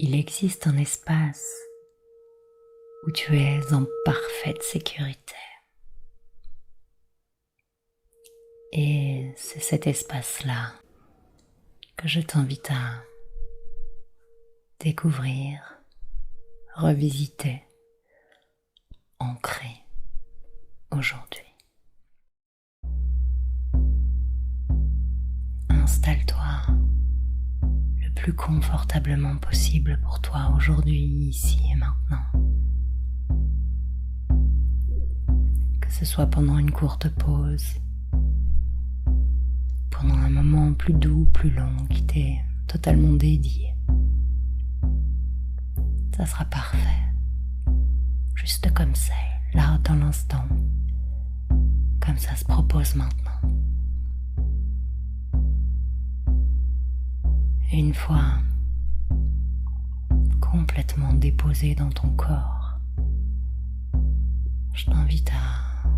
il existe un espace où tu es en parfaite sécurité. Et c'est cet espace-là que je t'invite à découvrir, revisiter, ancrer aujourd'hui. Installe-toi le plus confortablement possible pour toi aujourd'hui, ici et maintenant. Que ce soit pendant une courte pause, pendant un moment plus doux, plus long, qui t'est totalement dédié. Ça sera parfait, juste comme c'est, là dans l'instant, comme ça se propose maintenant. Et une fois complètement déposé dans ton corps, je t'invite à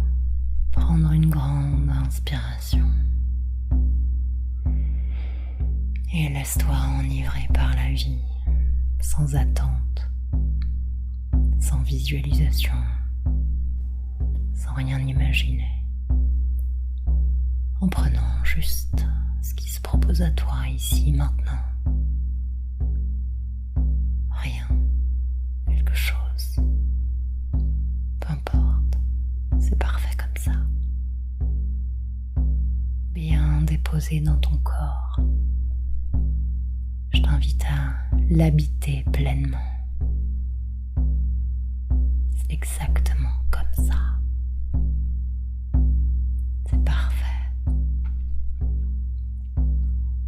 prendre une grande inspiration et laisse-toi enivrer par la vie, sans attente, sans visualisation, sans rien imaginer, en prenant juste ce qui se propose à toi ici, maintenant. Rien, quelque chose, peu importe, c'est parfait comme ça. Bien déposé dans ton corps, je t'invite à l'habiter pleinement. C'est exactement comme ça. C'est parfait.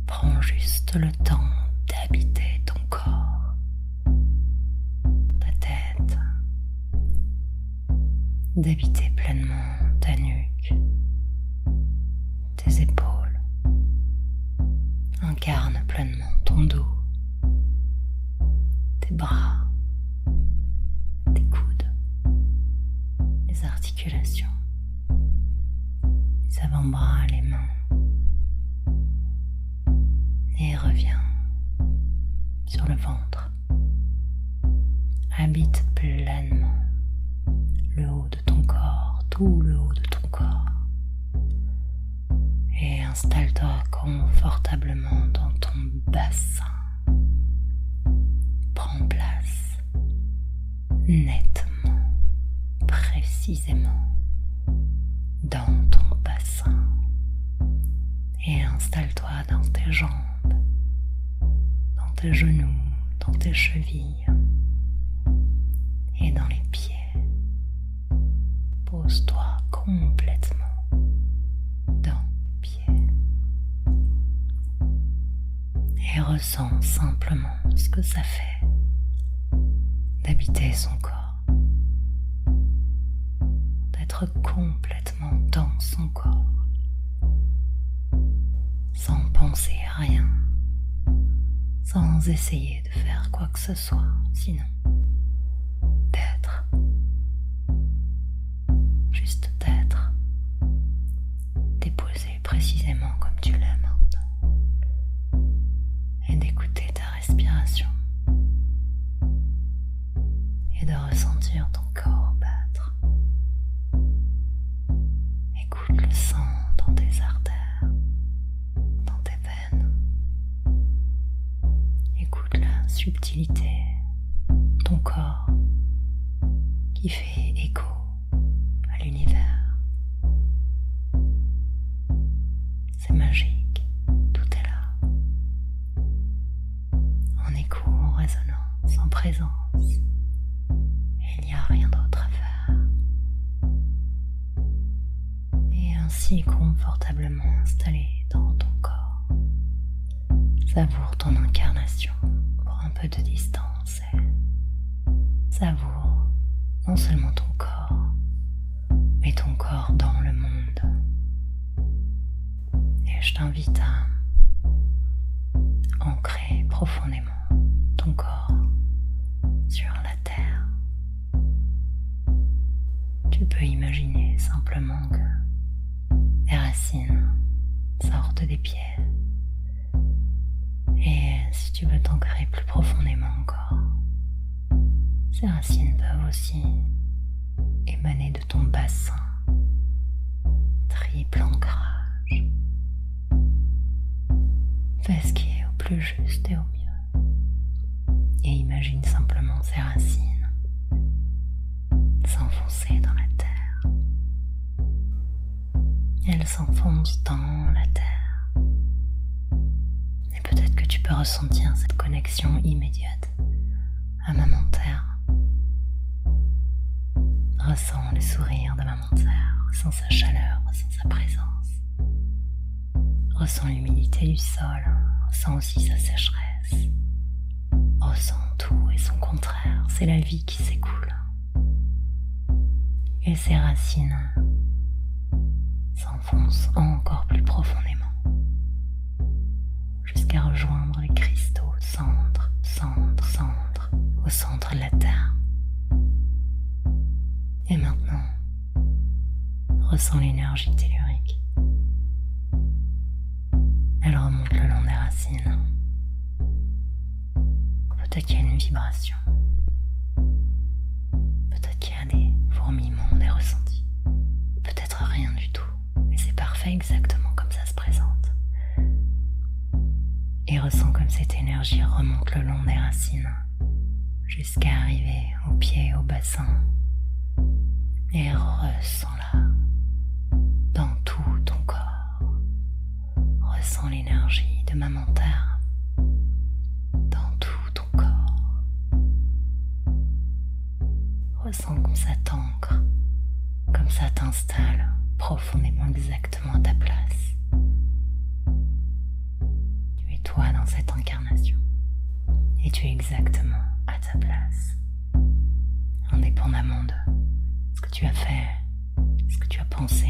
Prends juste le temps d'habiter ton corps, ta tête, d'habiter pleinement ta nuque, tes épaules. Incarne pleinement ton dos, tes bras, tes coudes, les articulations, les avant-bras, les mains. Et reviens sur le ventre. Habite pleinement le haut de ton corps, tout le haut de ton corps. Et installe-toi confortablement dans ton bassin. Prends place nettement, précisément dans ton bassin. Et installe-toi dans tes jambes, dans tes genoux, dans tes chevilles et dans les pieds. Pose-toi complètement dans les pieds et ressens simplement ce que ça fait d'habiter son corps, d'être complètement dans son corps, sans penser à rien, sans essayer de faire quoi que ce soit, sinon d'être, juste d'être, déposé précisément comme tu l'es maintenant, et d'écouter ta respiration, et de ressentir ton corps battre. Écoute le sang dans tes artères, dans tes veines. Écoute la subtilité de ton corps qui fait écho à l'univers. C'est magique, tout est là. En écho, en résonance, en présence. Et il n'y a rien d'autre à faire. Et ainsi confortablement installé dans ton corps, savoure ton incarnation. Prends un peu de distance et savoure non seulement ton corps, mais ton corps dans le monde. Et je t'invite à ancrer profondément ton corps sur la terre. Tu peux imaginer simplement que des racines sortent des pieds et si tu veux t'ancrer plus profondément encore, ces racines peuvent aussi émaner de ton bassin. Triple ancrage. Fais ce qui est au plus juste et au mieux. Et imagine simplement ces racines s'enfoncer dans la terre. Elles s'enfoncent dans la terre. Et peut-être que tu peux ressentir cette connexion immédiate à Maman Terre. Ressens le sourire de Maman Terre, ressens sa chaleur, ressens sa présence. Ressens l'humidité du sol, ressens aussi sa sécheresse. Ressens tout et son contraire, c'est la vie qui s'écoule. Et ses racines s'enfoncent encore plus profondément, jusqu'à rejoindre les cristaux centre, au centre de la Terre. Et maintenant, ressens l'énergie tellurique. Elle remonte le long des racines. Peut-être qu'il y a une vibration. Peut-être qu'il y a des fourmillements, des ressentis. Peut-être rien du tout. Mais c'est parfait exactement comme ça se présente. Et ressens comme cette énergie remonte le long des racines jusqu'à arriver aux pieds, au bassin. Et ressens-la dans tout ton corps. Ressens l'énergie de Maman Terre dans tout ton corps. Ressens comme ça t'ancre, comme ça t'installe profondément exactement à ta place. Tu es toi dans cette incarnation et tu es exactement à ta place, indépendamment de ce que tu as fait, ce que tu as pensé,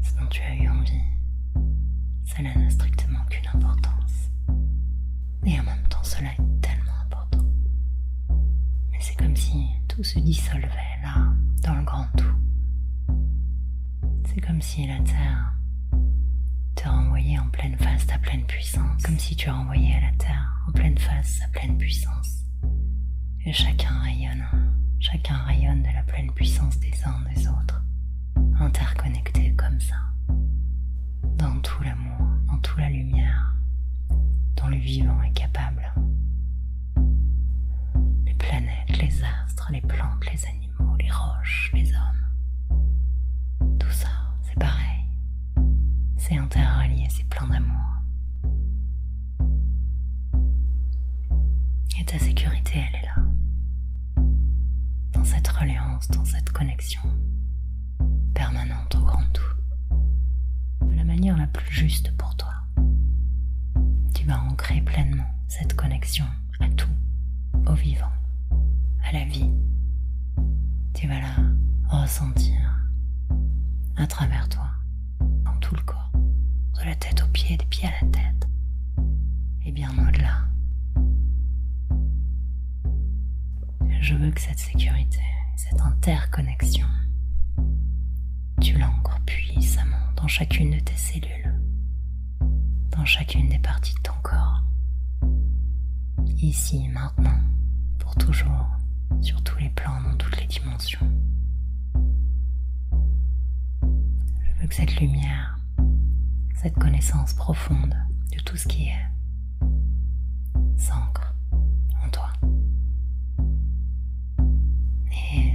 ce dont tu as eu envie. Cela n'a strictement aucune importance. Et en même temps, cela est tellement important. Mais c'est comme si tout se dissolvait là, dans le grand tout. C'est comme si la Terre te renvoyait en pleine face ta pleine puissance. Comme si tu renvoyais à la Terre en pleine face sa pleine puissance. Et chacun rayonne de la pleine puissance des uns des autres, interconnectés comme ça, dans tout l'amour, dans toute la lumière, dont le vivant est capable. Les planètes, les astres, les plantes, les animaux, les roches, les hommes, tout ça, c'est pareil, c'est interrelié, c'est plein d'amour. Et ta sécurité, elle est là. Dans cette reliance, dans cette connexion permanente au grand tout, de la manière la plus juste pour toi. Tu vas ancrer pleinement cette connexion à tout, au vivant, à la vie. Tu vas la ressentir à travers toi, dans tout le corps, de la tête aux pieds, des pieds à la tête, et bien au-delà. Je veux que cette sécurité, cette interconnexion, tu l'ancres puissamment dans chacune de tes cellules, dans chacune des parties de ton corps, ici, maintenant, pour toujours, sur tous les plans, dans toutes les dimensions. Je veux que cette lumière, cette connaissance profonde de tout ce qui est, s'ancre en toi. Et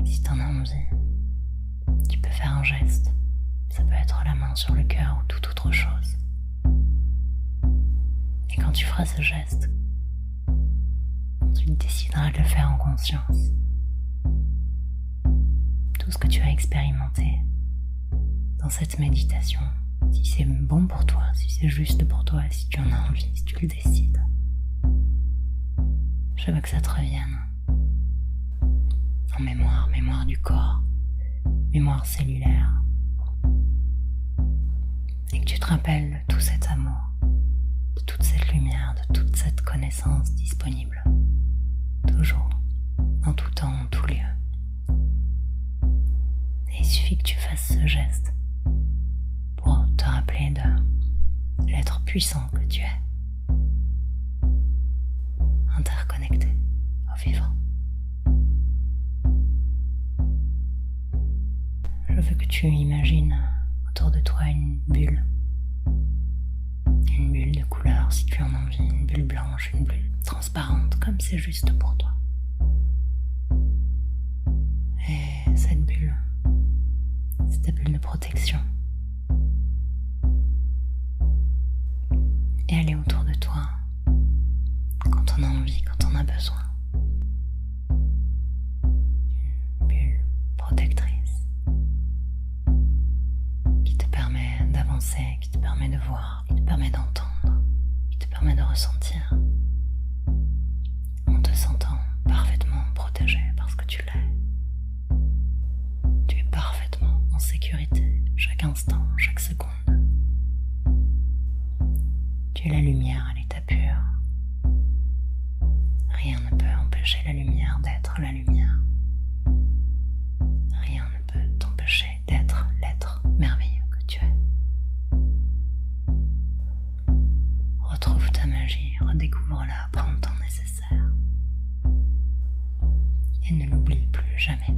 si t'en as envie, tu peux faire un geste. Ça peut être la main sur le cœur ou toute autre chose. Et quand tu feras ce geste, tu décideras de le faire en conscience. Tout ce que tu as expérimenté dans cette méditation, si c'est bon pour toi, si c'est juste pour toi, si tu en as envie, si tu le décides, je veux que ça te revienne. En mémoire du corps, mémoire cellulaire. Et que tu te rappelles de tout cet amour, de toute cette lumière, de toute cette connaissance disponible. Toujours, en tout temps, en tout lieu. Et il suffit que tu fasses ce geste pour te rappeler de l'être puissant que tu es. tu imagines autour de toi une bulle de couleur si tu en as envie, une bulle blanche, une bulle transparente, comme c'est juste pour toi. Et cette bulle, c'est ta bulle de protection. Et elle est autour de toi quand on a envie, quand on a besoin. Une bulle protectrice qui te permet d'avancer, qui te permet de voir, qui te permet d'entendre, qui te permet de ressentir en te sentant parfaitement protégé parce que tu l'es. Tu es parfaitement en sécurité chaque instant, chaque seconde. Tu es la lumière à l'état pur. Rien ne peut empêcher la lumière d'être la lumière. Rien ne peut t'empêcher d'être l'être merveilleux que tu es. Retrouve ta magie, redécouvre-la, prends le temps nécessaire. Et ne l'oublie plus jamais.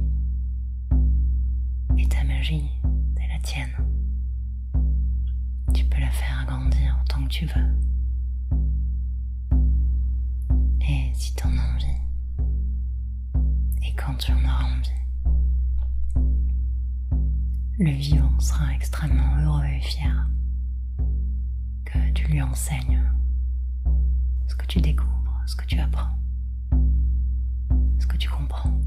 Et ta magie, c'est la tienne. Tu peux la faire grandir autant que tu veux. Et si tu en as envie, et quand tu en auras envie, le vivant sera extrêmement heureux et fier que tu lui enseignes ce que tu découvres, ce que tu apprends, ce que tu comprends.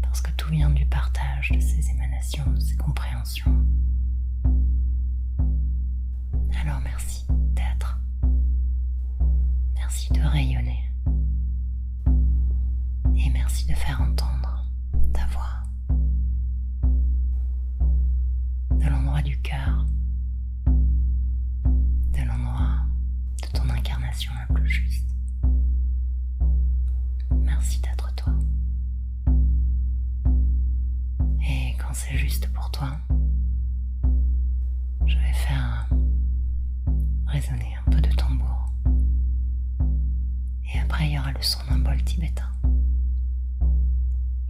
Parce que tout vient du partage de ces émanations, de ces compréhensions. Alors merci d'être. Merci de rayonner. Et merci de faire entendre ta voix. De l'endroit du cœur. De l'endroit de ton incarnation la plus juste. Merci d'être toi. Et quand c'est juste pour toi, je vais faire résonner un peu de tambour. Et après, il y aura le son d'un bol tibétain.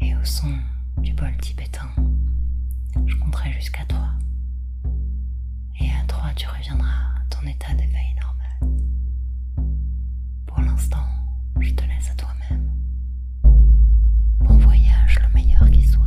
Et au son du bol tibétain, je compterai jusqu'à 3. Et à 3, tu reviendras à ton état d'éveil normal. Pour l'instant, je te laisse à toi-même. Bon voyage, le meilleur qui soit.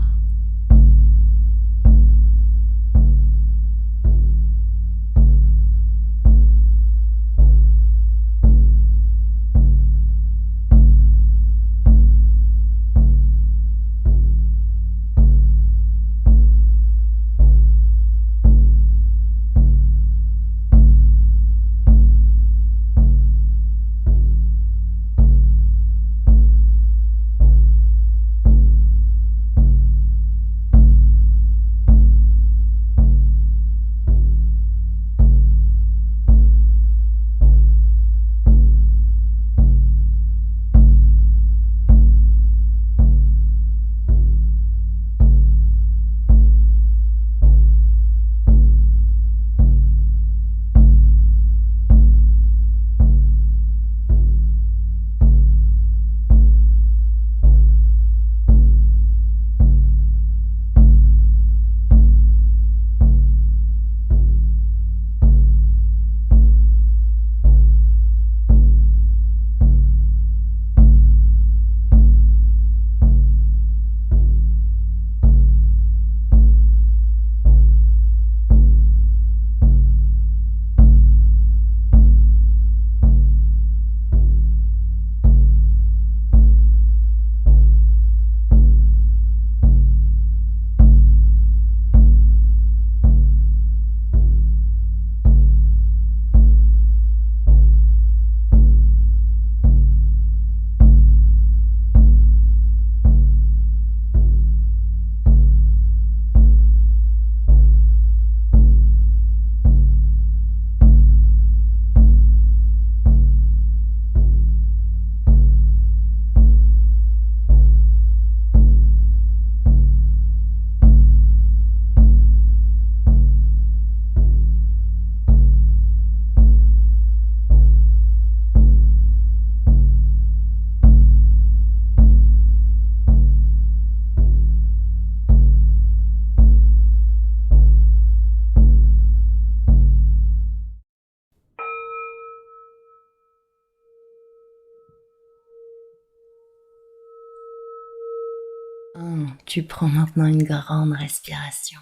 Tu prends maintenant une grande respiration.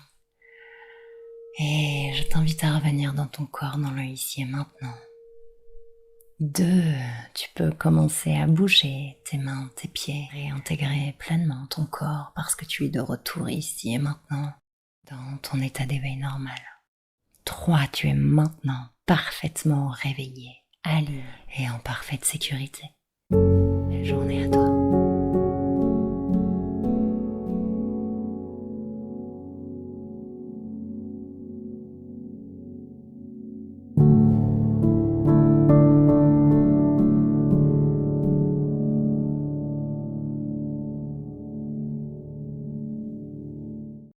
Et je t'invite à revenir dans ton corps, dans le ici et maintenant. 2, tu peux commencer à bouger tes mains, tes pieds, réintégrer pleinement ton corps parce que tu es de retour ici et maintenant dans ton état d'éveil normal. 3, tu es maintenant parfaitement réveillé, aligné et en parfaite sécurité. Belle journée à toi.